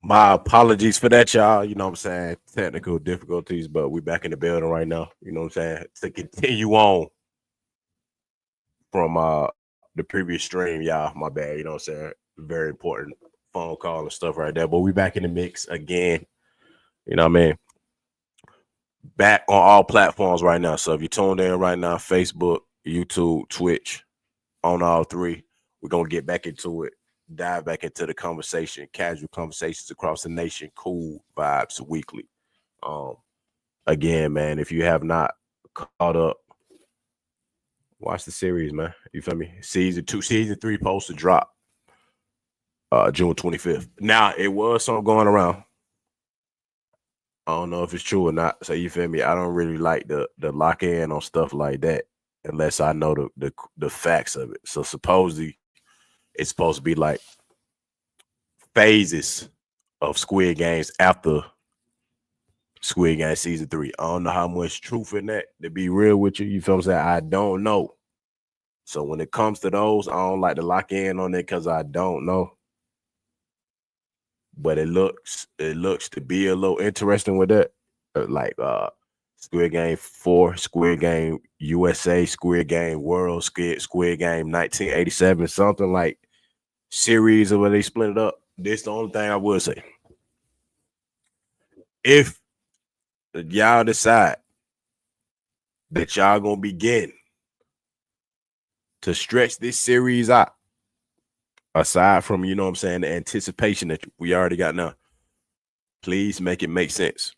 My apologies for that, y'all. You know what I'm saying? Technical difficulties, but we back in the building right now. You know what I'm saying? To continue on from the previous stream, y'all. My bad. You know what I'm saying? Very important phone call and stuff right there. But we back in the mix again. You know what I mean? Back on all platforms right now. So if you're tuned in right now, Facebook, YouTube, Twitch, on all three, we're gonna get back into it, dive back into the conversation, casual conversations across the nation, cool vibes weekly. Um, Again, man, if you have not caught up, watch the series, man. You feel me? Season 3 supposed to drop June 25th. Now it was something going around. I don't know if it's true or not. So you feel me? I don't really like the lock in on stuff like that unless I know the facts of it. So supposedly it's supposed to be like phases of Squid Games after Squid Game season 3. I don't know how much truth in that, to be real with you. You feel what I'm saying? I don't know. So when it comes to those, I don't like to lock in on it because I don't know. But it looks to be a little interesting with that. Like Squid Game 4, Squid Game USA, Squid Game World, Squid Game 1987, something like series of where they split it up. This the only thing I would say. If y'all decide that y'all gonna begin to stretch this series out, aside from, you know what I'm saying, the anticipation that we already got now, please make it make sense.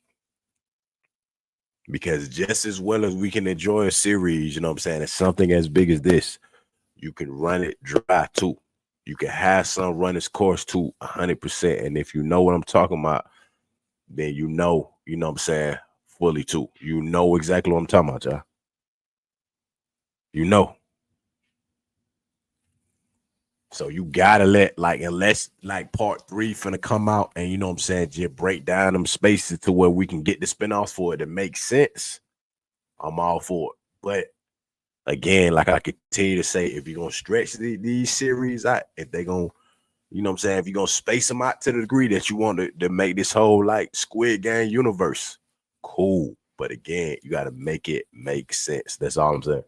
Because just as well as we can enjoy a series, you know what I'm saying, it's something as big as this, you can run it dry too. You can have some run its course too, 100%. And if you know what I'm talking about, then you know what I'm saying, fully too. You know exactly what I'm talking about, y'all. You know. So you gotta let, like, unless like part 3 finna come out and you know what I'm saying, just break down them spaces to where we can get the spinoffs for it to make sense, I'm all for it. But again, like I continue to say, if you're gonna stretch these series out, if they gonna, you know what I'm saying, if you're gonna space them out to the degree that you want to make this whole like Squid Game universe, cool. But again, you gotta make it make sense. That's all I'm saying.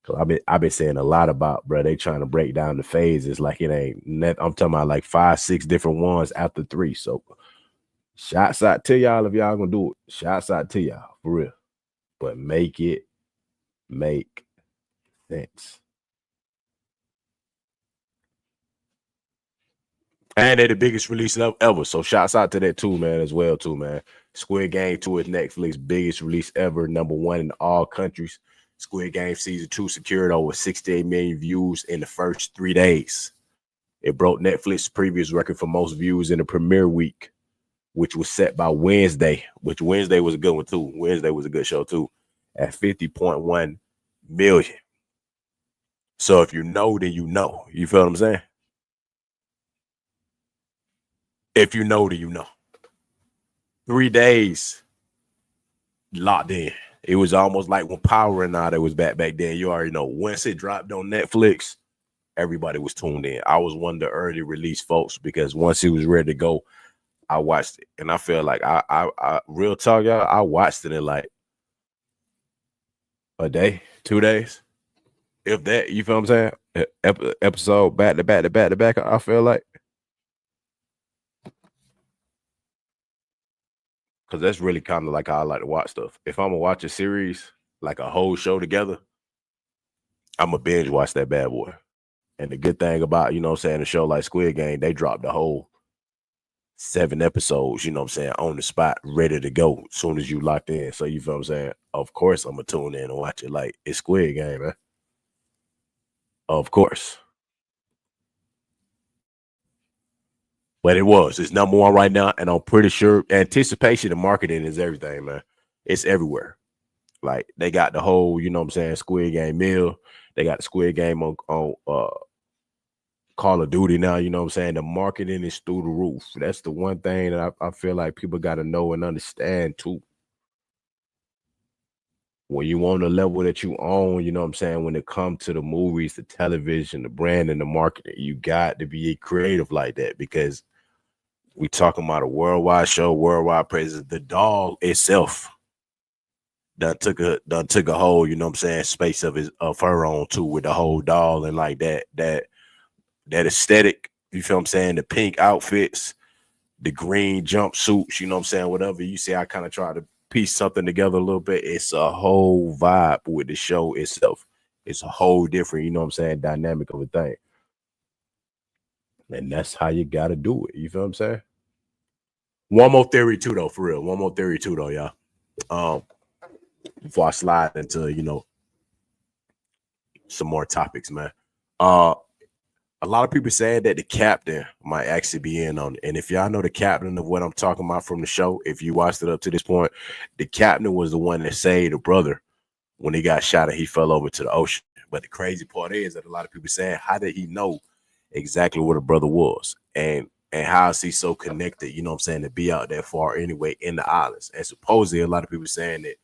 Cause I've been saying a lot about, bro. They trying to break down the phases like it ain't net. I'm talking about like 5, 6 different ones after 3. So shots out to y'all if y'all gonna do it. Shots out to y'all for real. But make it make sense. And they're the biggest release ever. So shouts out to that too, man, as well, too, man. Squid Game 2 is Netflix biggest release ever, #1 in all countries. Squid Game season 2 secured over 68 million views in the first 3 days. It broke Netflix's previous record for most views in the premiere week, which was set by Wednesday, which Wednesday was a good one too. Wednesday was a good show too, at 50.1 million. So if you know, then you know. You feel what I'm saying? If you know, then you know. 3 days locked in. It was almost like when Power and all that was back then. You already know. Once it dropped on Netflix, everybody was tuned in. I was one of the early release folks because once it was ready to go, I watched it. And I feel like I real talk, y'all, I watched it in like a day, 2 days. If that, you feel what I'm saying? Episode back to back to back to back, I feel like. Because that's really kind of like how I like to watch stuff. If I'm gonna watch a series, like a whole show together, I'm gonna binge watch that bad boy. And the good thing about, you know what I'm saying, a show like Squid Game, they dropped the whole 7 episodes, you know what I'm saying, on the spot, ready to go as soon as you locked in. So you feel what I'm saying? Of course I'm gonna tune in and watch it. Like, it's Squid Game, man. Of course. But it's #1 right now, and I'm pretty sure anticipation and marketing is everything, man. It's everywhere. Like, they got the whole, you know what I'm saying, Squid Game meal. They got the Squid Game on Call of Duty now, you know what I'm saying? The marketing is through the roof. That's the one thing that I feel like people got to know and understand too. When you on the level that you own, you know what I'm saying, when it comes to the movies, the television, the brand, and the marketing, you got to be creative like that because We talking about a worldwide show, worldwide presence. The doll itself done took a whole, you know what I'm saying, space of her own too, with the whole doll and like that aesthetic. You feel what I'm saying? The pink outfits, the green jumpsuits, you know what I'm saying? Whatever you see, I kind of try to piece something together a little bit. It's a whole vibe with the show itself. It's a whole different, you know what I'm saying, dynamic of a thing. And that's how you gotta do it. You feel what I'm saying? One more theory too, though, for real. One more theory too, though, y'all. Um, before I slide into, some more topics, man. Uh a lot of people saying that the captain might actually be in on it. And if y'all know the captain of what I'm talking about from the show, if you watched it up to this point, the captain was the one that saved the brother when he got shot and he fell over to the ocean. But the crazy part is that a lot of people saying, how did he know exactly where the brother was? And how is he so connected, you know what I'm saying, to be out that far anyway in the islands? And supposedly a lot of people saying that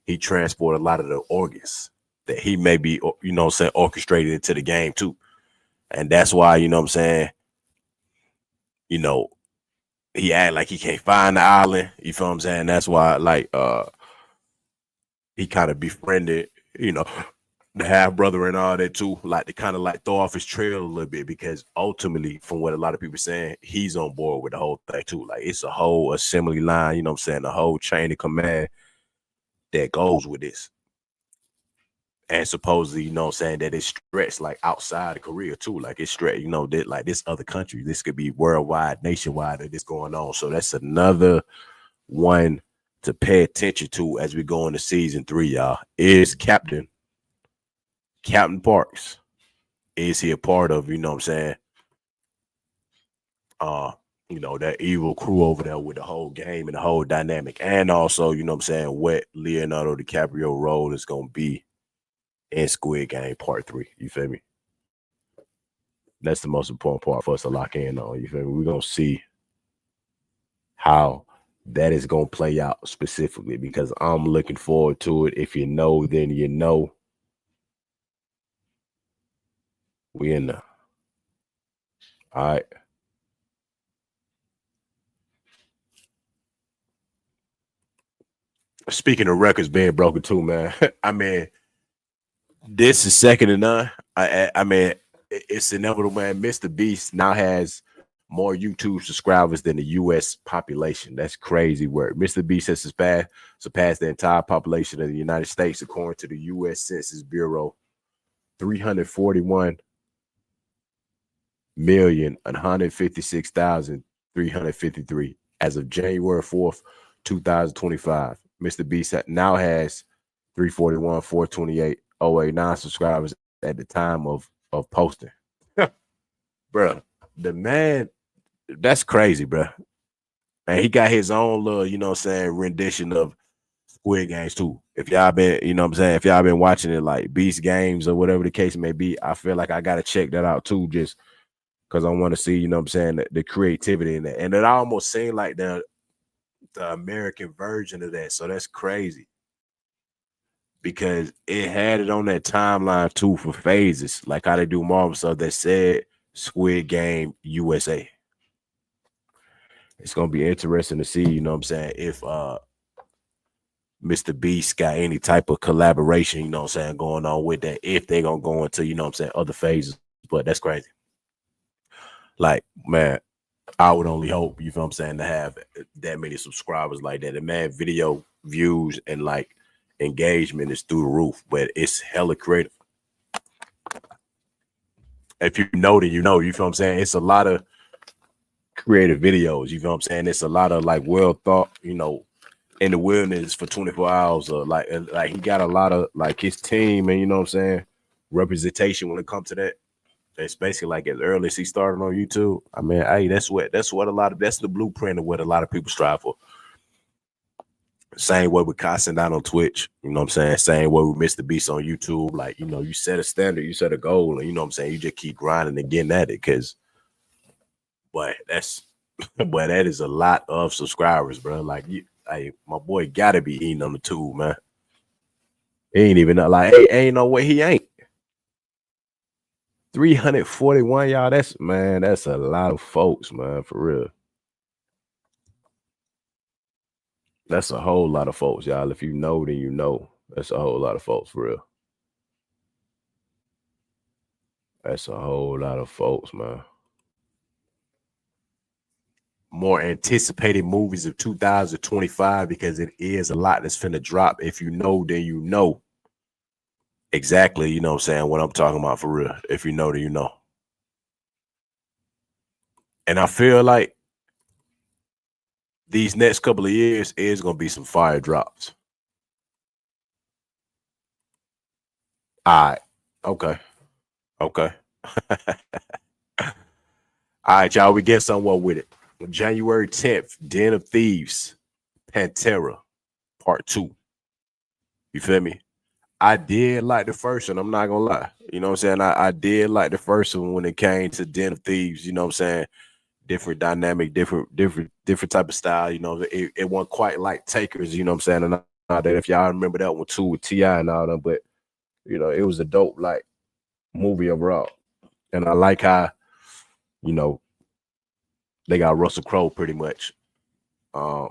he transported a lot of the organs that he may be, you know what I'm saying, orchestrated into the game too. And that's why, you know what I'm saying, you know, he act like he can't find the island. You feel what I'm saying? That's why, like, he kind of befriended, the half brother and all that too, like to kind of like throw off his trail a little bit, because ultimately, from what a lot of people saying, he's on board with the whole thing too. Like, it's a whole assembly line, you know what I'm saying, the whole chain of command that goes with this. And supposedly, you know what I'm saying, that it's stretched like outside of Korea too. Like, it's stretched, that like this other country, this could be worldwide, nationwide, that this going on. So that's another one to pay attention to as we go into season 3, y'all. Is Captain Parks. Is he a part of, you know what I'm saying? That evil crew over there with the whole game and the whole dynamic. And also, you know what I'm saying, what Leonardo DiCaprio role is gonna be in Squid Game Part 3. You feel me? That's the most important part for us to lock in on. You feel me? We're gonna see how that is gonna play out specifically, because I'm looking forward to it. If you know, then you know. We in the all right. Speaking of records being broken too, man. I mean, this is second to none. I mean, it's inevitable, man. Mr. Beast now has more YouTube subscribers than the U.S. population. That's crazy work. Mr. Beast has surpassed the entire population of the United States, according to the U.S. Census Bureau. 341,156,353 as of January 4th, 2025. Mr. Beast now has 341,428,089 subscribers at the time of posting. Bro, the man, that's crazy, bro. And he got his own little, you know what I'm saying, rendition of Squid Games too. If y'all been, you know what I'm saying, if y'all been watching it like Beast Games or whatever the case may be, I feel like I gotta check that out too, just because I want to see, you know what I'm saying, the creativity in that. And it almost seemed like the American version of that. So that's crazy, because it had it on that timeline too for phases, like how they do Marvel stuff that said Squid Game USA. It's gonna be interesting to see, you know what I'm saying, if Mr. Beast got any type of collaboration, you know what I'm saying, going on with that, if they're gonna go into, you know what I'm saying, other phases. But that's crazy. Like, man, I would only hope, you feel what I'm saying, to have that many subscribers like that. And man, video views and like engagement is through the roof, but it's hella creative. If you know, then you know, you feel what I'm saying? It's a lot of creative videos, you feel what I'm saying? It's a lot of like well thought, in the wilderness for 24 hours, or like he got a lot of like his team and, you know what I'm saying, representation when it comes to that. It's basically like as early as he started on YouTube. I mean, hey, that's the blueprint of what a lot of people strive for. Same way with Constant out on Twitch, you know what I'm saying? Same way with Mr. Beast on YouTube. Like, you set a standard, you set a goal, and you know what I'm saying, you just keep grinding and getting at it, because but that is a lot of subscribers, bro. Like, my boy gotta be eating on the tube, man. He ain't even like, ain't no way he ain't. 341, y'all. That's a lot of folks, man, for real. That's a whole lot of folks, y'all. If you know, then you know. That's a whole lot of folks for real. That's a whole lot of folks, man. More anticipated movies of 2025 because it is a lot that's finna drop. If you know, then you know exactly, you know what I'm saying, what I'm talking about for real. If you know, then you know. And I feel like these next couple of years is gonna be some fire drops. All right. Okay. Okay. All right, y'all. We get somewhere with it. January 10th, Den of Thieves, Pantera, Part 2. You feel me? I did like the first one. I'm not gonna lie. You know what I'm saying? I did like the first one when it came to Den of Thieves. You know what I'm saying? Different dynamic, different type of style. You know, it wasn't quite like Takers. You know what I'm saying? And all that. If y'all remember that one too with Ti and all that, but you know, it was a dope like movie overall. And I like how you know they got Russell Crowe pretty much. Um,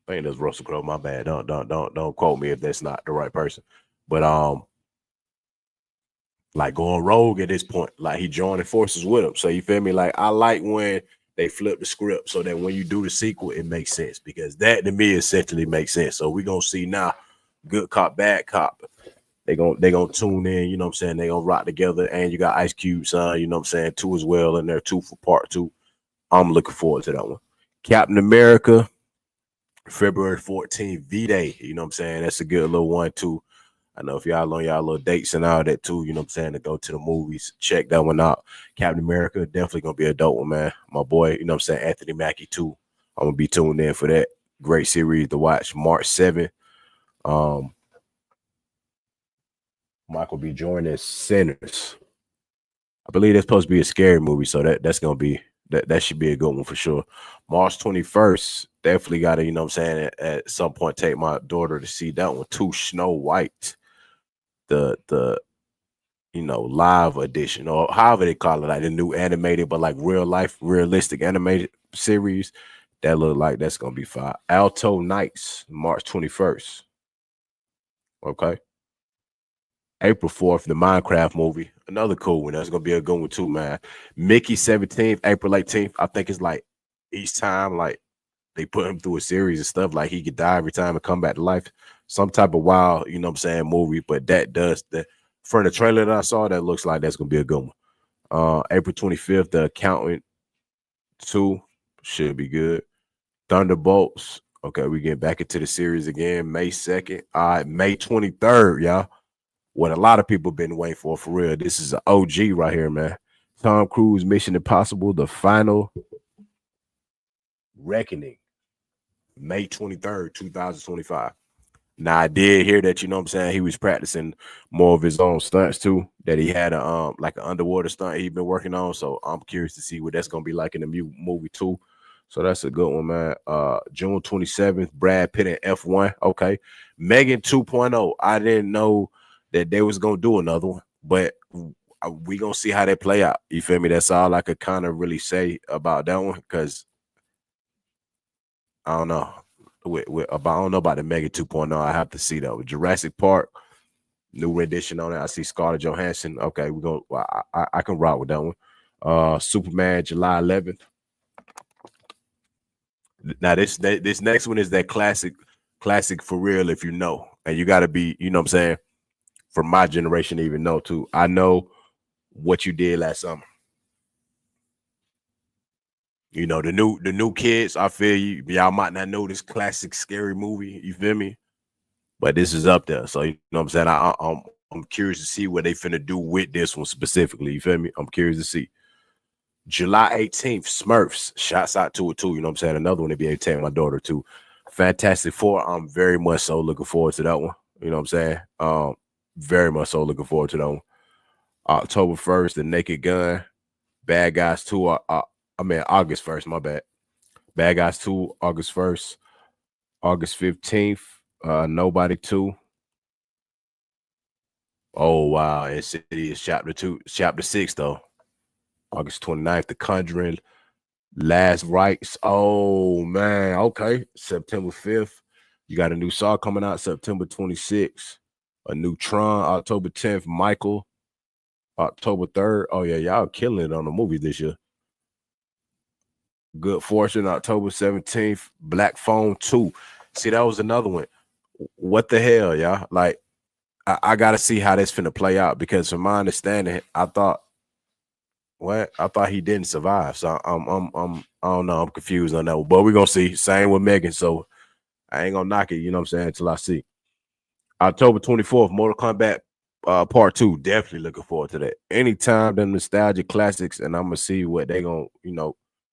I think that's Russell Crowe. My bad. Don't quote me if that's not the right person. But like going rogue at this point. Like he joining forces with him. So you feel me? Like I like when they flip the script so that when you do the sequel, it makes sense because that to me essentially makes sense. So we're gonna see now good cop, bad cop. They gonna tune in, you know what I'm saying? They gonna rock together. And you got Ice Cube, son, you know what I'm saying, two as well, and they're two for part two. I'm looking forward to that one. Captain America, February 14th, V-Day. You know what I'm saying? That's a good little one too. I know if y'all on y'all little dates and all that too, you know what I'm saying, to go to the movies, check that one out. Captain America, definitely gonna be a dope one, man. My boy, you know what I'm saying, Anthony Mackie too. I'm gonna be tuned in for that. Great series to watch. March 7th. Um, Michael B. Jordan as Sinners. I believe that's supposed to be a scary movie, so that's gonna be that should be a good one for sure. March 21st, definitely gotta, you know what I'm saying, at some point take my daughter to see that one too. Snow White. The you know, live edition or however they call it, like the new animated, but like real life, realistic animated series. That look like that's gonna be fine. Alto Nights, March 21st. Okay. April 4th, the Minecraft movie. Another cool one. That's gonna be a good one too, man. Mickey 17th, April 18th. I think it's like each time, like they put him through a series of stuff, like he could die every time and come back to life. Some type of wild, you know what I'm saying, movie. But that does the from the trailer that I saw, that looks like that's gonna be a good one. April 25th, The Accountant 2 should be good. Thunderbolts. Okay, we get back into the series again. May 2nd. All right, May 23rd, y'all. What a lot of people been waiting for real. This is an OG right here, man. Tom Cruise Mission Impossible, The Final Reckoning. May 23rd, 2025. Now I did hear that, you know what I'm saying, he was practicing more of his own stunts too. That he had a like an underwater stunt he'd been working on. So I'm curious to see what that's gonna be like in the movie too. So that's a good one, man. June 27th, Brad Pitt and F1. Okay. Megan 2.0. I didn't know that they was gonna do another one, but we gonna see how they play out. You feel me? That's all I could kind of really say about that one because I don't know. I don't know about the Mega 2.0. I have to see though. Jurassic Park, new rendition on it. I see Scarlett Johansson. Okay, we're gonna. Well, I can rock with that one. Superman, July 11th. Now this next one is that classic for real. If you know, and you got to be, you know what I'm saying, from my generation to even know too. I know what you did last summer. You know the new kids. I feel you. Y'all might not know this classic scary movie. You feel me? But this is up there. So you know what I'm saying? I'm curious to see what they finna do with this one specifically. You feel me? I'm curious to see. July 18th, Smurfs. Shots out to it too. You know what I'm saying? Another one to be able to take my daughter to. Fantastic Four. I'm very much so looking forward to that one. You know what I'm saying? Very much so looking forward to that one. October 1st, The Naked Gun. Bad Guys 2. August 1st, my bad. Bad Guys 2, August 1st. August 15th, Nobody 2. Oh wow, Insidious chapter 2, chapter 6 though. August 29th, The Conjuring. Last Rites. Oh man, okay. September 5th. You got a new Saw coming out September 26th. A new Tron October 10th. Michael October 3rd. Oh yeah, y'all killing it on the movie this year. Good Fortune October 17th. Black Phone 2. See, that was another one. What the hell, y'all? Like, I gotta see how this finna play out because from my understanding, I thought he didn't survive. So I don't know. I'm confused on that one. But we're gonna see. Same with Megan. So I ain't gonna knock it, you know what I'm saying, until I see. October 24th, Mortal Kombat Part 2. Definitely looking forward to that. Anytime the nostalgia classics, and I'm gonna see what they gonna,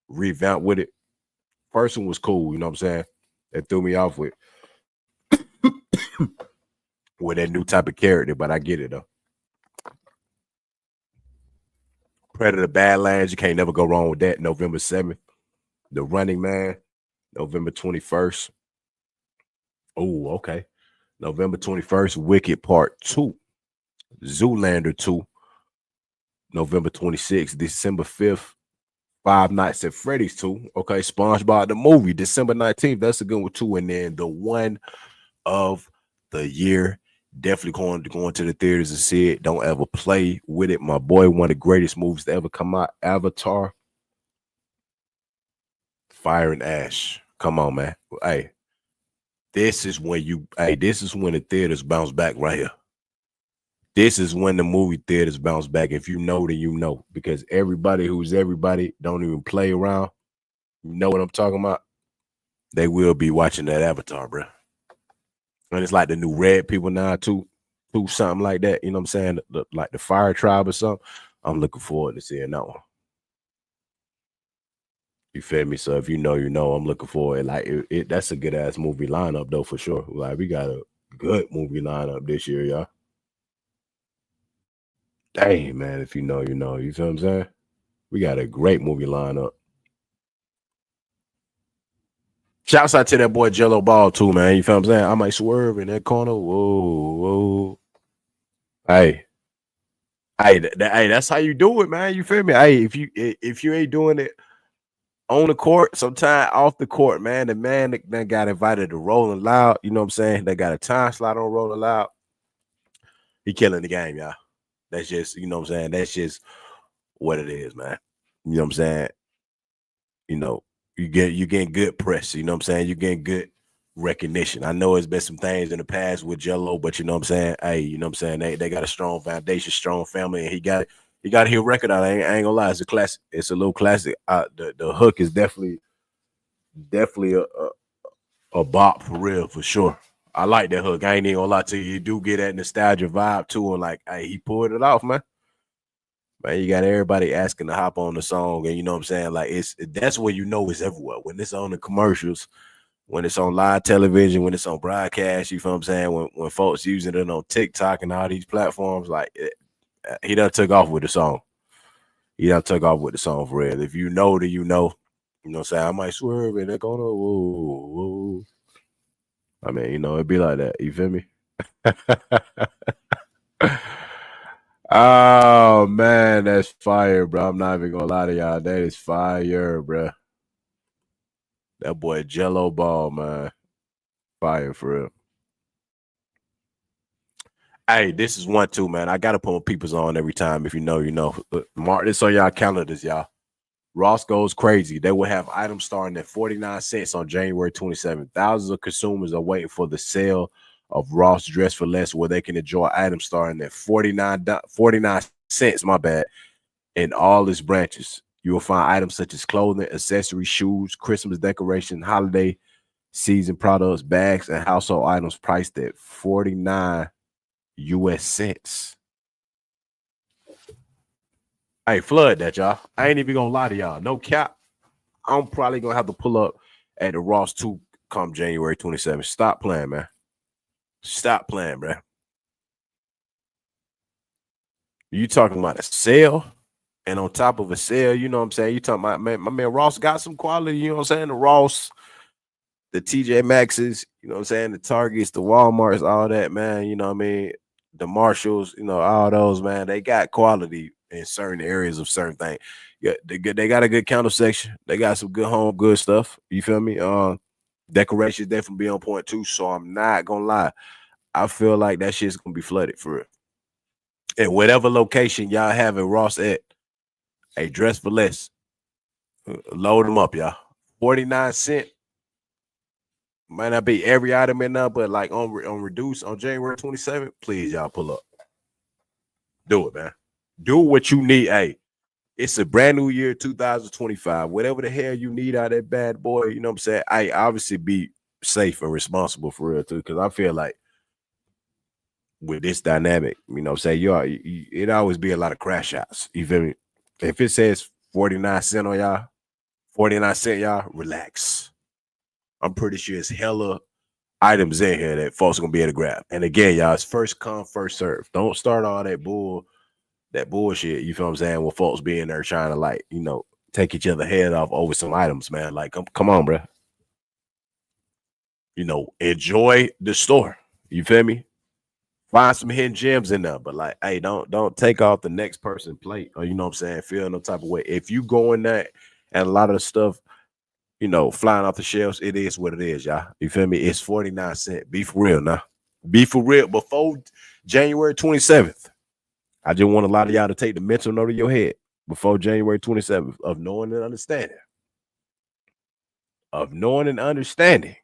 revamp with it. First one was cool, you know what I'm saying? It threw me off with that new type of character, but I get it though. Predator Badlands, you can't never go wrong with that. November 7th. The Running Man, November 21st. Oh, okay. November 21st, Wicked Part 2. Zoolander 2, November 26th. December 5th, Five Nights at Freddy's 2. Okay, SpongeBob the movie, December 19th. That's a good one too. And then the one of the year, definitely going to the theaters and see it. Don't ever play with it. My boy, one of the greatest movies to ever come out, Avatar, Fire and Ash. Come on, man. Hey, this is when the theaters bounce back right here. This is when the movie theaters bounce back. If you know, then you know. Because everybody who's everybody don't even play around. You know what I'm talking about? They will be watching that Avatar, bro. And it's like the new Red people now, too. Something like that. You know what I'm saying? Like the Fire Tribe or something. I'm looking forward to seeing that one. You feel me? So if you know, you know. I'm looking forward. Like that's a good ass movie lineup though, for sure. Like we got a good movie lineup this year, y'all. Dang, man, if you know, you know. You feel what I'm saying? We got a great movie lineup. Shouts out to that boy Jello Ball too, man. You feel what I'm saying? I might swerve in that corner. Whoa, whoa. Hey, hey, that's how you do it, man. You feel me? Hey, if you ain't doing it on the court, sometime off the court, man. The man that got invited to Rolling Loud. You know what I'm saying? They got a time slot on Rolling Loud. He killing the game, y'all. That's just, you know what I'm saying? That's just what it is, man. You know what I'm saying? You know, you getting good press. You know what I'm saying? You getting good recognition. I know it's been some things in the past with Jello, but you know what I'm saying? Hey, you know what I'm saying? They got a strong foundation, strong family, and he got a hit record out. I ain't gonna lie, it's a classic. It's a little classic. The hook is definitely a bop for real, for sure. I like that hook. I ain't even gonna lie to you. You do get that nostalgia vibe too, and like, hey, he pulled it off, man. Man, you got everybody asking to hop on the song, and you know what I'm saying? Like, that's where you know it's everywhere. When it's on the commercials, when it's on live television, when it's on broadcast, you feel what I'm saying? When folks using it on TikTok and all these platforms, like he done took off with the song. He done took off with the song for real. If you know, then you know. You know what I'm saying? I might swerve and they're gonna whoa, whoa. I mean, you know, it'd be like that. You feel me? Oh man, that's fire, bro. I'm not even gonna lie to y'all. That is fire, bro. That boy Jello Ball, man. Fire for real. Hey, this is one too, man. I gotta put my peoples on every time. If you know, you know. Mark this on y'all calendars, y'all. Ross goes crazy. They will have items starting at 49 cents on January 27th. Thousands of consumers are waiting for the sale of Ross Dress for Less, where they can enjoy items starting at 49 cents, my bad, in all its branches. You will find items such as clothing, accessories, shoes, Christmas decoration, holiday season products, bags, and household items priced at 49 US cents. Hey, flood that, y'all. I ain't even gonna lie to y'all. No cap. I'm probably gonna have to pull up at the Ross 2 come January 27th. Stop playing, man. Stop playing, bro. You talking about a sale? And on top of a sale, you know what I'm saying? You talking about, man, my man Ross got some quality, you know what I'm saying? The Ross, the TJ Maxxes, you know what I'm saying? The Targets, the Walmarts, all that, man. You know what I mean? The Marshalls, you know, all those, man, they got quality in certain areas of certain things. Yeah, they got a good counter section. They got some good home good stuff. You feel me? Decorations definitely be on point too. So I'm not gonna lie. I feel like that shit's gonna be flooded for real. And whatever location y'all have in Ross at, a dress for less. Load them up, y'all. 49 cent. Might not be every item in there, but like on reduce on January 27th, please y'all pull up. Do it, man. Do what you need. Hey, it's a brand new year, 2025. Whatever the hell you need out of that bad boy, you know what I'm saying? I obviously be safe and responsible for real too, because I feel like with this dynamic, you know what I'm saying? It always be a lot of crash outs. You feel me? If it says 49 cent on y'all, 49 cent, y'all, relax. I'm pretty sure it's hella items in here that folks are gonna be able to grab. And again, y'all, it's first come, first serve. Don't start all that bullshit, you feel what I'm saying? With folks being there trying to like, take each other head off over some items, man. Like, come on, bro. Enjoy the store. You feel me? Find some hidden gems in there, but like, hey, don't take off the next person's plate, or you know what I'm saying, feel no type of way. If you go in there and a lot of the stuff, flying off the shelves, it is what it is, y'all. You feel me? It's 49 cents. Be for real now. Be for real. Before January 27th, I just want a lot of y'all to take the mental note of your head before January 27th of knowing and understanding. Of knowing and understanding.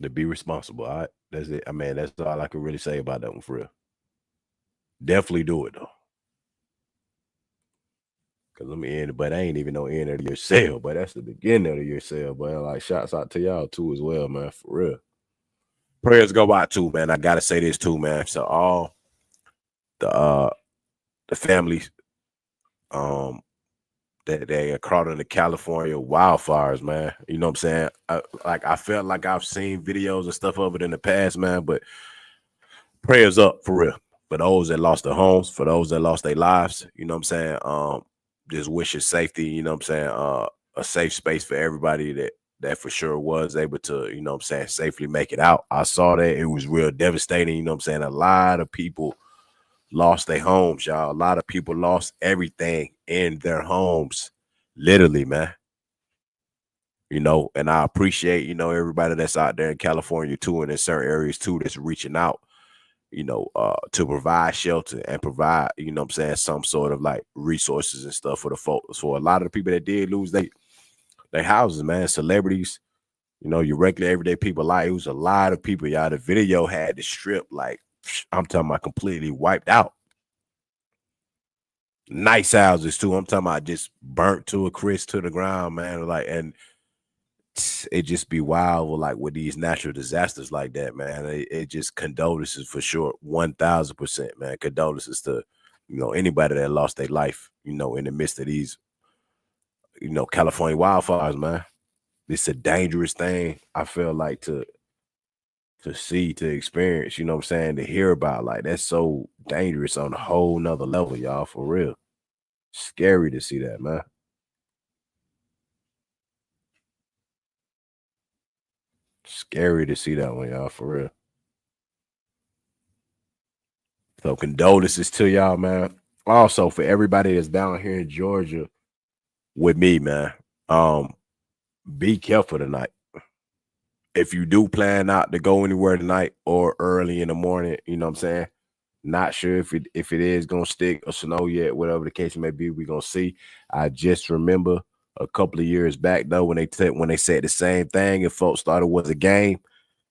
To be responsible. All right. That's it. I mean, that's all I can really say about that one for real. Definitely do it though. Cause let me end it, but I ain't even no end of your sale, but that's the beginning of your sale. But like, shouts out to y'all too as well, man. For real. Prayers go out too, man. I gotta say this too, man. So all the families that they are caught in the California wildfires, man. You know what I'm saying? I felt like I've seen videos and stuff of it in the past, man. But prayers up for real. For those that lost their homes, for those that lost their lives, you know what I'm saying? Just wishing safety, you know what I'm saying? A safe space for everybody that for sure was able to, you know what I'm saying, safely make it out. I saw that. It was real devastating, you know what I'm saying? A lot of people lost their homes, y'all. A lot of people lost everything in their homes. Literally, man. And I appreciate, everybody that's out there in California too, and in certain areas too, that's reaching out, to provide shelter and provide, you know what I'm saying, some sort of like resources and stuff for the folks. For a lot of the people that did lose their houses, man, celebrities, your regular everyday people, like it was a lot of people, y'all. The video had the strip, like, I'm talking about completely wiped out. Nice houses too. I'm talking about just burnt to a crisp to the ground, man. Like, and it just be wild with these natural disasters like that, man. It just condolences for sure, 1000%, man. Condolences to anybody that lost their life, in the midst of these, California wildfires, man. It's a dangerous thing. I feel like to see, to experience, you know what I'm saying, to hear about. Like, that's so dangerous on a whole nother level, y'all, for real. Scary to see that, man. Scary to see that one, y'all, for real. So condolences to y'all, man. Also, for everybody that's down here in Georgia with me, man, be careful tonight. If you do plan out to go anywhere tonight or early in the morning, you know what I'm saying? Not sure if it is gonna stick or snow yet, whatever the case may be, we're gonna see. I just remember a couple of years back though when they said the same thing and folks thought it was a game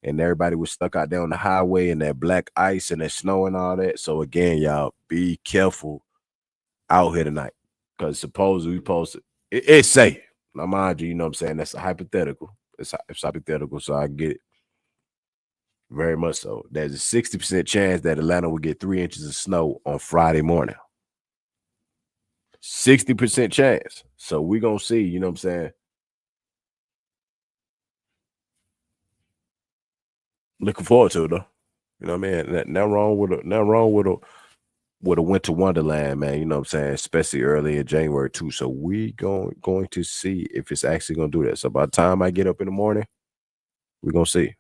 and everybody was stuck out there on the highway and that black ice and that snow and all that. So again, y'all be careful out here tonight because supposedly we posted it's safe. Now, mind you, you know what I'm saying? That's a hypothetical. It's hypothetical, so I get it. Very much so. There's a 60% chance that Atlanta will get 3 inches of snow on Friday morning. 60% chance. So we're gonna see, you know what I'm saying? Looking forward to it though. You know what I mean? Not wrong with a winter wonderland, man. You know what I'm saying? Especially early in January too. So we going to see if it's actually gonna do that. So by the time I get up in the morning, we're gonna see.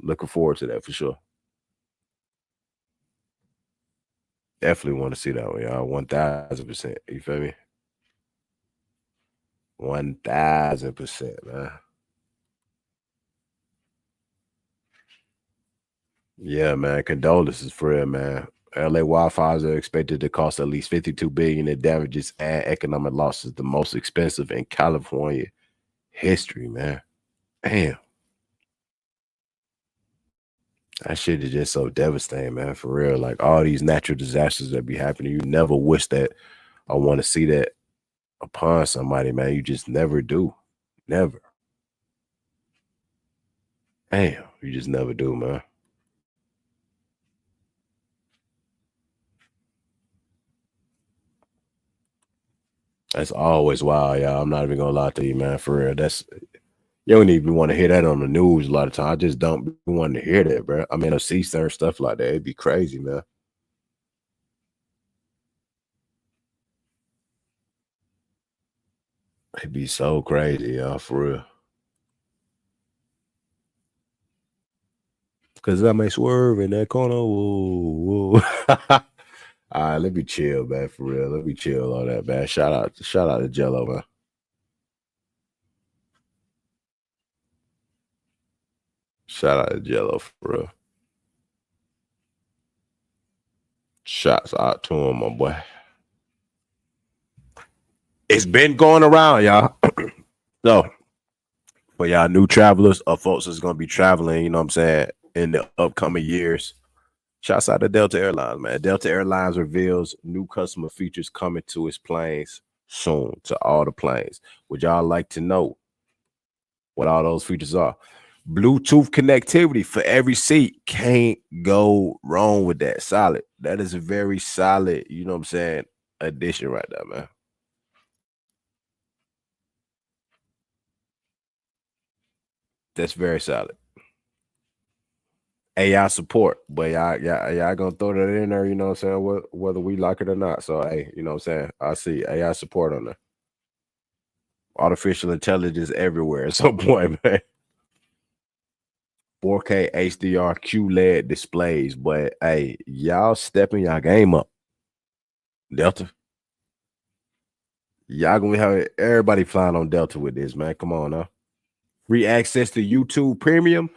Looking forward to that for sure. Definitely want to see that one, y'all. 1000%. You feel me? 1000%, man. Yeah, man. Condolences for real, man. LA wildfires are expected to cost at least 52 billion in damages and economic losses, the most expensive in California history, man. Damn. That shit is just so devastating, man. For real. Like all these natural disasters that be happening, you never wish that I want to see that upon somebody, man. You just never do. Never. Damn. You just never do, man. That's always wild, y'all. I'm not even gonna lie to you, man. For real. That's you don't even want to hear that on the news a lot of times. I just don't want to hear that, bro. I mean, I see certain stuff like that. It'd be crazy, man. It'd be so crazy, y'all, for real. Cause I may swerve in that corner. Whoa, whoa. All right, let me chill, man. For real. Let me chill on that, man. Shout out to Jello, man. Shout out to Jello for real. Shouts out to him, my boy. It's been going around, y'all. So for y'all new travelers or folks that's gonna be traveling, you know what I'm saying, in the upcoming years. Shouts out to Delta Airlines, man. Delta Airlines reveals new customer features coming to its planes soon, to all the planes. Would y'all like to know what all those features are? Bluetooth connectivity for every seat. Can't go wrong with that. Solid. That is a very solid, you know what I'm saying, addition right there, man. That's very solid. AI support, but y'all gonna throw that in there, you know what I'm saying, whether we like it or not. So hey, you know what I'm saying? I see AI support on there. Artificial intelligence everywhere at some point, man. 4K HDR QLED displays, but hey, y'all stepping y'all game up. Delta, y'all gonna have everybody flying on Delta with this, man. Come on now. Free access to YouTube Premium,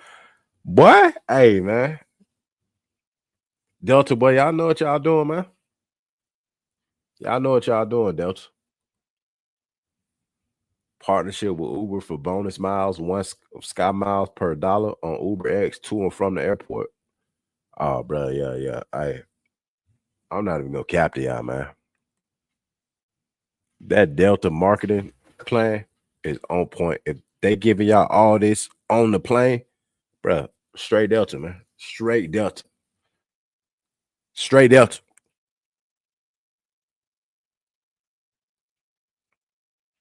boy. Hey, man. Delta, boy, y'all know what y'all doing, man. Y'all know what y'all doing, Delta. Partnership with Uber for bonus miles, one sky miles per dollar on Uber X to and from the airport. Oh, bro, yeah. I'm not even gonna cap to y'all, man. That Delta marketing plan is on point. If they giving y'all all this on the plane, bro, straight Delta, man. Straight Delta. Straight Delta.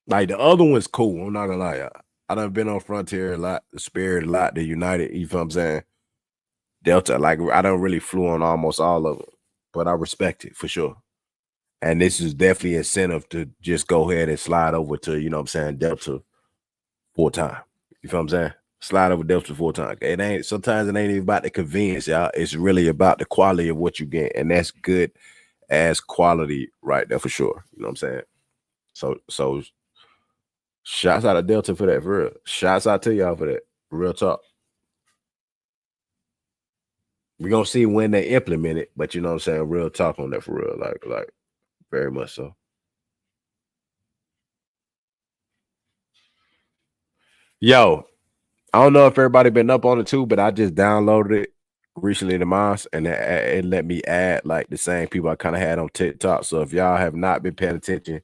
Like the other one's cool. I'm not gonna lie, y'all. I done been on Frontier a lot, the Spirit a lot, the United, you know what I'm saying? Delta, like I don't really flew on almost all of them, but I respect it for sure. And this is definitely incentive to just go ahead and slide over to, you know what I'm saying, Delta full time. You feel what I'm saying? Slide over Delta full time. It ain't sometimes it ain't even about the convenience, y'all. It's really about the quality of what you get. And that's good as quality right there for sure. You know what I'm saying? So shouts out to Delta for that, for real. Shouts out to y'all for that. Real talk. We're gonna see when they implement it, but you know what I'm saying? Real talk on that for real. Like very much so. Yo, I don't know if everybody been up on it too, but I just downloaded it recently to mine, and it let me add like the same people I kind of had on TikTok. So if y'all have not been paying attention,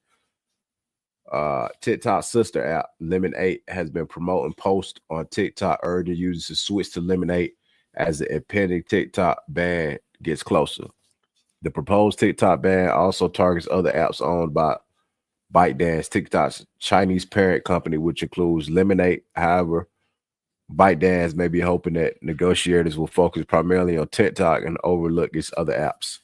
TikTok's sister app, Lemon 8, has been promoting posts on TikTok urging users to switch to Lemon 8 as the impending TikTok ban gets closer. The proposed TikTok ban also targets other apps owned by ByteDance, TikTok's Chinese parent company, which includes Lemonade. However, ByteDance may be hoping that negotiators will focus primarily on TikTok and overlook its other apps.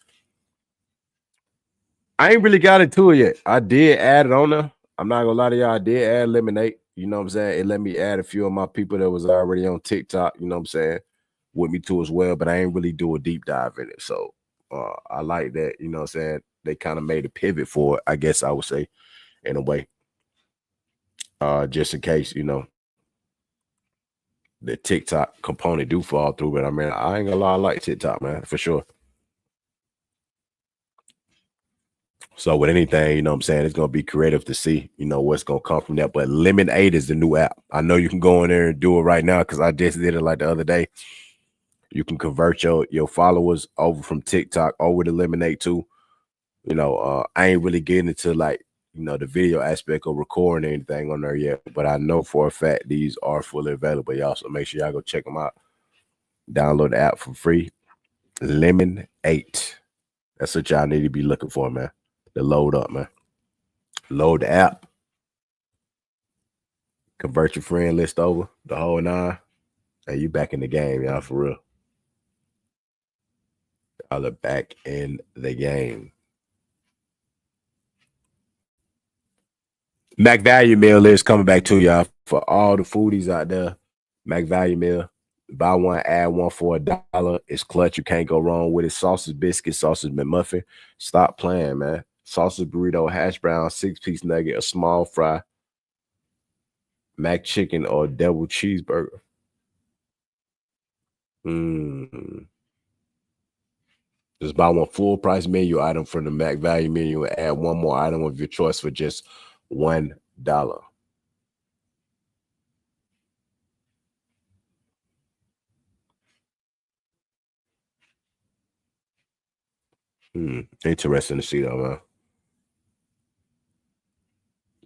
I ain't really got into it yet. I did add it on there. I'm not gonna lie to y'all. I did add Lemonade. You know what I'm saying? It let me add a few of my people that was already on TikTok, you know what I'm saying, with me too as well. But I ain't really do a deep dive in it. So I like that, you know what I'm saying? They kind of made a pivot for it, I guess I would say, in a way. Just in case, you know, the TikTok component do fall through. But I mean, I ain't gonna lie, I like TikTok, man, for sure. So with anything, you know what I'm saying, it's gonna be creative to see, you know, what's gonna come from that. But Lemonade is the new app. I know you can go in there and do it right now because I just did it like the other day. You can convert your followers over from TikTok over to Lemonade too. You know, I ain't really getting into like, you know, the video aspect of recording anything on there yet, but I know for a fact these are fully available, y'all. So make sure y'all go check them out. Download the app for free. Lemon 8. That's what y'all need to be looking for, man. To load up, man. Load the app. Convert your friend list over, the whole nine. Hey, you back in the game, y'all, for real. Y'all are back in the game. Mac Value Meal is coming back to y'all for all the foodies out there. Mac Value Meal. Buy one, add one for $1. It's clutch. You can't go wrong with it. Sausage biscuit, sausage McMuffin. Stop playing, man. Sausage burrito, hash brown, 6-piece nugget, a small fry, mac chicken, or double cheeseburger. Just buy one full price menu item from the Mac Value menu and add one more item of your choice for just $1. Interesting to see though, man.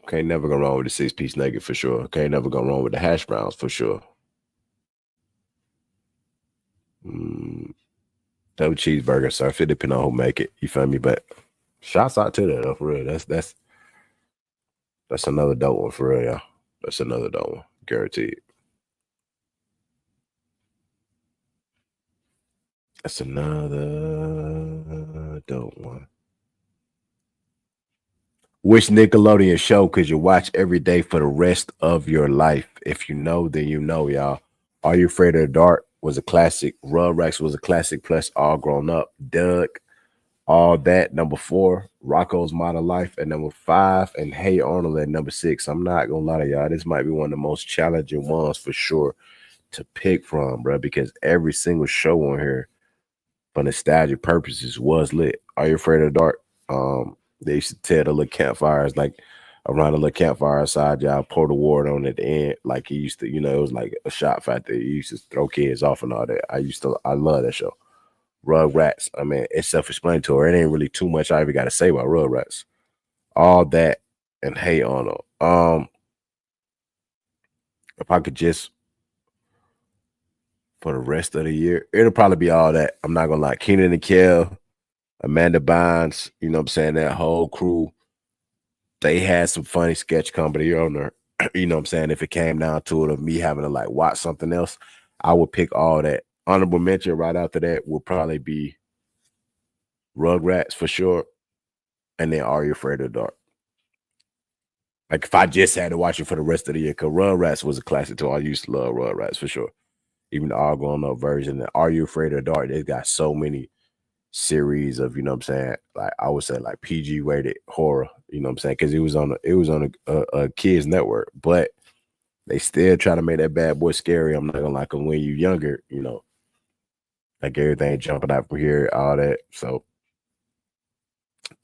Can't never go wrong with the 6-piece nugget for sure. Can't never go wrong with the hash browns for sure. Double cheeseburger, sir. It depends on who make it. You feel me? But shouts out to that though, for real. That's another dope one for real, y'all. That's another dope one, guaranteed. That's another dope one. Which Nickelodeon show could you watch every day for the rest of your life? If you know, then you know, y'all. Are You Afraid of the Dark was a classic. Rugrats was a classic, plus All Grown Up. Doug, All That, number 4. Rocco's Modern Life at number 5. And Hey Arnold at number 6. I'm not going to lie to y'all. This might be one of the most challenging ones for sure to pick from, bro, because every single show on here for nostalgic purposes was lit. Are You Afraid of the Dark? They used to tear the little campfires, like around the little campfire outside, y'all pour the water on at the end. Like he used to, you know, it was like a shot factory. He used to throw kids off and all that. I love that show. Rugrats. I mean, it's self-explanatory. It ain't really too much I even got to say about Rugrats. All That and Hey Arnold. If I could just for the rest of the year, it'll probably be All That. I'm not gonna lie. Keenan and Kel, Amanda Bynes, you know what I'm saying? That whole crew, they had some funny sketch comedy on there. You know what I'm saying? If it came down to it of me having to like watch something else, I would pick All That. Honorable mention right after that would probably be Rugrats for sure. And then Are You Afraid of the Dark? Like if I just had to watch it for the rest of the year, because Rugrats was a classic too. I used to love Rugrats for sure. Even the all grown up version. And Are You Afraid of the Dark? They got so many series of, you know what I'm saying, like I would say like PG rated horror, you know what I'm saying, because it was on a kids network, but they still try to make that bad boy scary. I'm not gonna like them when you younger, you know, like everything jumping out from here, all that. So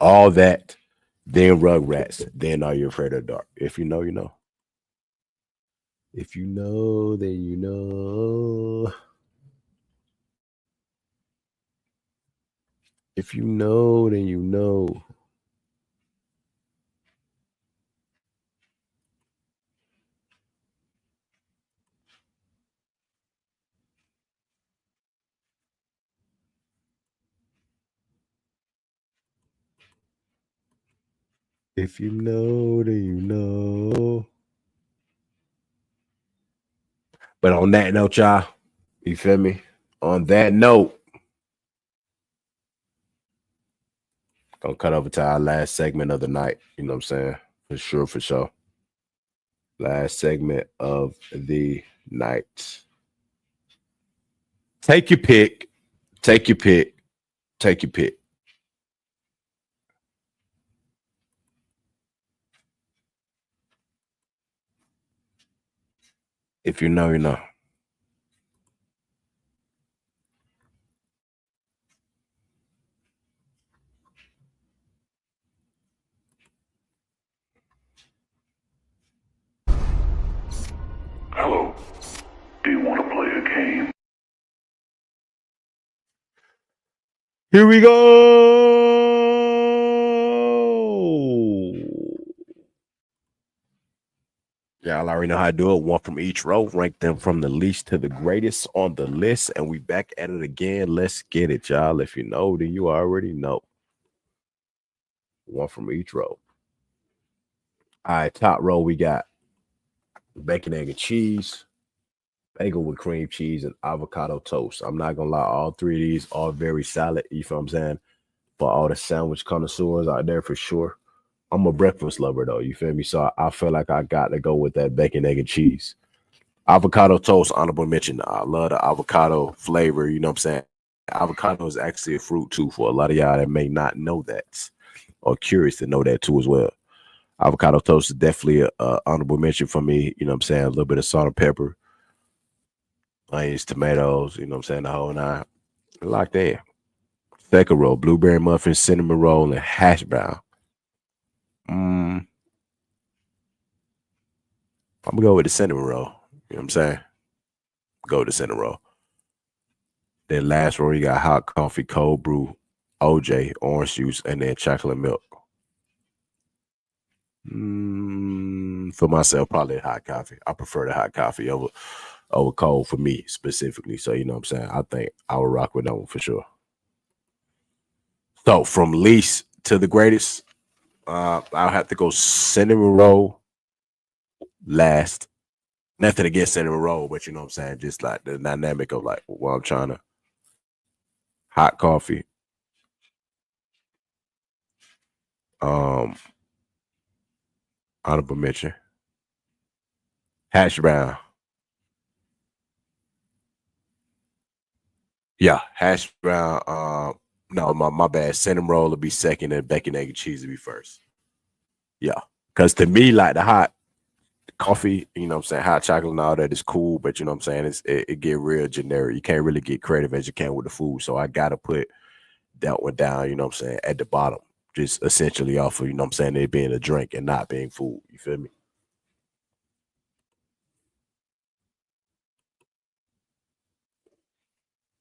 All That, then Rugrats, then Are You Afraid of the Dark? If you know, you know. If you know, then you know. If you know, then you know. If you know, then you know. But on that note, y'all, you feel me? On that note, gonna cut over to our last segment of the night. You know what I'm saying? For sure, for sure. Last segment of the night. Take your pick. Take your pick. Take your pick. If you know, you know. Hello. Do you want to play a game? Here we go. Y'all already know how to do it. One from each row. Rank them from the least to the greatest on the list. And we back at it again. Let's get it, y'all. If you know, then you already know. One from each row. All right, top row, we got bacon, egg, and cheese, bagel with cream cheese, and avocado toast. I'm not gonna lie, all three of these are very solid. You feel what I'm saying? For all the sandwich connoisseurs out there, for sure. I'm a breakfast lover though. You feel me? So I feel like I got to go with that bacon, egg, and cheese. Avocado toast, honorable mention. I love the avocado flavor. You know what I'm saying? Avocado is actually a fruit too for a lot of y'all that may not know that or curious to know that too as well. Avocado toast is definitely a honorable mention for me. You know what I'm saying? A little bit of salt and pepper, onions, tomatoes, you know what I'm saying? The whole nine. Like that. Second roll, blueberry muffin, cinnamon roll, and hash brown. I'm gonna go with the cinnamon roll. You know what I'm saying? Go with the cinnamon roll. Then last roll, you got hot coffee, cold brew, OJ, orange juice, and then chocolate milk. For myself, probably hot coffee. I prefer the hot coffee over cold for me specifically. So you know what I'm saying? I think I would rock with that one for sure. So from least to the greatest, I'll have to go cinnamon roll last. Nothing against cinnamon roll, but you know what I'm saying? Just like the dynamic of like what I'm trying to hot coffee. Um, honorable mention. Hash brown. Yeah, hash brown. No, my bad. Cinnamon roll will be second, and bacon, egg, and cheese will be first. Yeah, because to me, like the hot coffee, you know what I'm saying, hot chocolate and all that is cool, but you know what I'm saying, it get real generic. You can't really get creative as you can with the food. So I gotta put that one down, you know what I'm saying, at the bottom. Just essentially off of, you know what I'm saying, it being a drink and not being food. You feel me?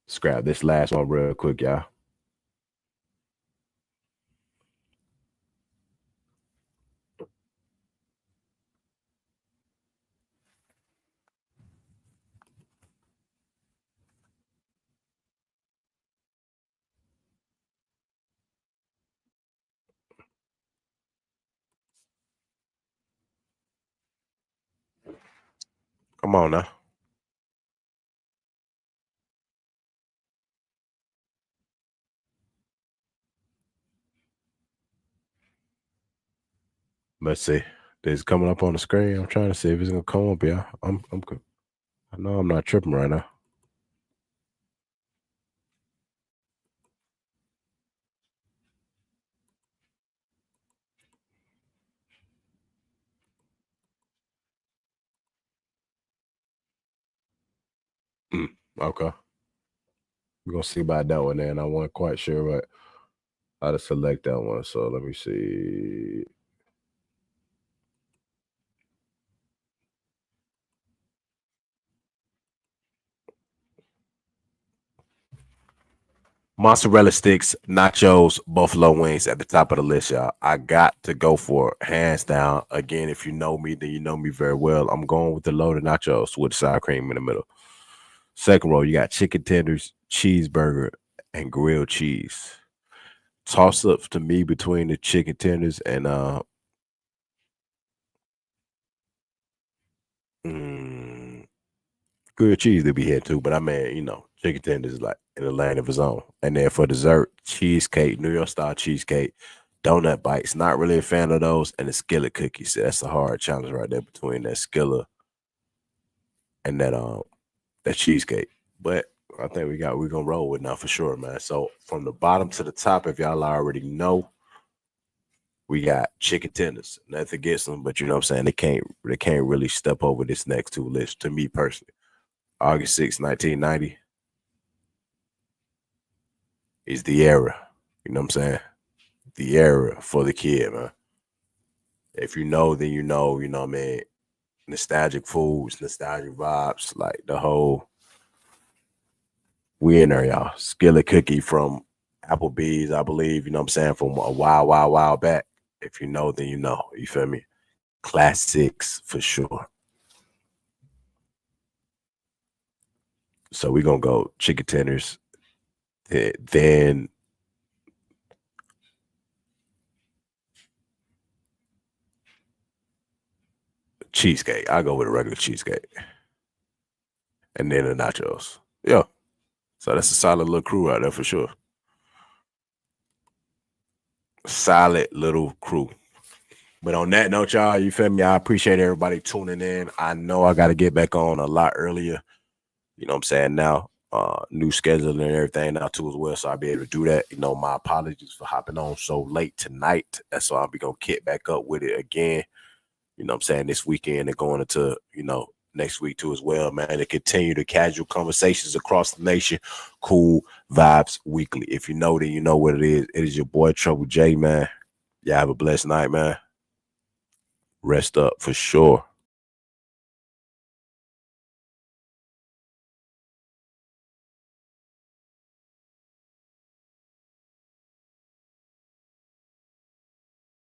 Scrap this last one real quick, y'all. Come on now. Let's see. It's coming up on the screen. I'm trying to see if it's gonna come up, yeah. I know I'm not tripping right now. Okay. We're gonna see about that one then. I wasn't quite sure what how to select that one. So let me see. Mozzarella sticks, nachos, buffalo wings at the top of the list, y'all. I got to go for it, hands down. Again, if you know me, then you know me very well. I'm going with the loaded nachos with sour cream in the middle. Second row, you got chicken tenders, cheeseburger, and grilled cheese. Toss up to me between the chicken tenders and mm, grilled cheese to be here too. But I mean, you know, chicken tenders is like in a lane of its own. And then for dessert, cheesecake, New York style cheesecake, donut bites. Not really a fan of those, and the skillet cookies. That's a hard challenge right there between that skillet and that cheesecake. But I think we're gonna roll with now for sure, man. So from the bottom to the top, if y'all already know, we got chicken tenders. Nothing against them, but you know what I'm saying, they can't really step over this next two lists to me personally. August 6, 1990 is the era. You know what I'm saying? The era for the kid, man. If you know, then you know what I mean? Nostalgic foods, nostalgic vibes, like the whole we in there, y'all. Skillet cookie from Applebee's, I believe, you know what I'm saying, from a while back. If you know, then you know. You feel me? Classics for sure. So we're gonna go chicken tenders, then cheesecake. I go with a regular cheesecake. And then the nachos. Yeah. So that's a solid little crew out there for sure. Solid little crew. But on that note, y'all, you feel me? I appreciate everybody tuning in. I know I got to get back on a lot earlier. You know what I'm saying? Now, new schedule and everything now too as well. So I'll be able to do that. You know, my apologies for hopping on so late tonight. That's why I'll be gonna kick back up with it again. You know what I'm saying? This weekend and going into, next week too as well, man. To continue the casual conversations across the nation. Cool Vibes Weekly. If you know, then you know what it is. It is your boy Trouble J, man. Y'all have a blessed night, man. Rest up for sure.